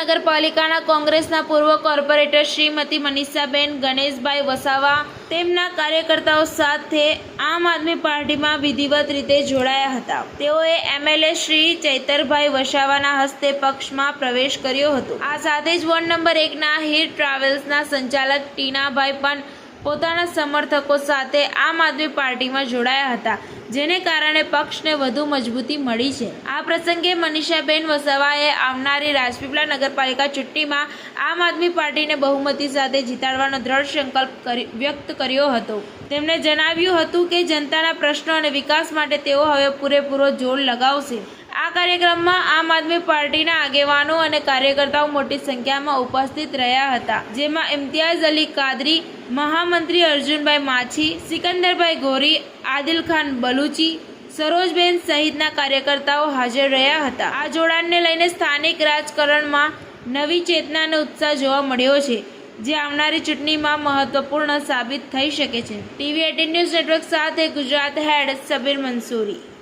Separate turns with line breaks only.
નગરપાલિકાના કોંગ્રેસના પૂર્વ કોર્પોરેટર શ્રીમતી મનીષાબેન ગણેશભાઈ વસાવા તેમના કાર્યકર્તાઓ સાથે આમ આદમી પાર્ટીમાં વિધિવત રીતે જોડાયા હતા। તેઓએ એમએલએ શ્રી ચૈતરભાઈ વસાવાના હસ્તે પક્ષમાં પ્રવેશ કર્યો હતો। આ સાથે જ વોર્ડ નંબર 1ના હીર ટ્રાવેલ્સના સંચાલક ટીનાભાઈ પણ પોતાના સમર્થકો સાથે આમ આદમી પાર્ટીમાં જોડાયા હતા, જેને કારણે પક્ષને વધુ મજબૂતી મળી છે। આ પ્રસંગે મનીષાબેન વસાવાએ આવનારી રાજપીપળા નગરપાલિકા ચૂંટણીમાં આમ આદમી પાર્ટીને બહુમતી સાથે જીતાડવાનો દ્રઢ સંકલ્પ વ્યક્ત કર્યો હતો। તેમણે જણાવ્યું હતું કે જનતાના પ્રશ્નો અને વિકાસ માટે તેઓ હવે પૂરેપૂરો જોર લગાવશે। આ કાર્યક્રમમાં આમ આદમી પાર્ટીના આગેવાનો અને કાર્યકર્તાઓ મોટી સંખ્યામાં ઉપસ્થિત રહ્યા હતા, જેમાં ઇમ્તિયાઝ અલી કાદરી, મહામંત્રી અર્જુનભાઈ માછી, સિકંદરભાઈ ગોરી, આદિલખાન બલુચી, સરોજબેન સહિતના કાર્યકર્તાઓ હાજર રહ્યા હતા। આ જોડાણને લઈને સ્થાનિક રાજકારણમાં નવી ચેતના અને ઉત્સાહ જોવા મળ્યો છે, જે આવનારી ચૂંટણીમાં મહત્વપૂર્ણ સાબિત થઈ શકે છે। TV18 ન્યૂઝ નેટવર્ક સાથે ગુજરાત હેડ સબીર મંસૂરી।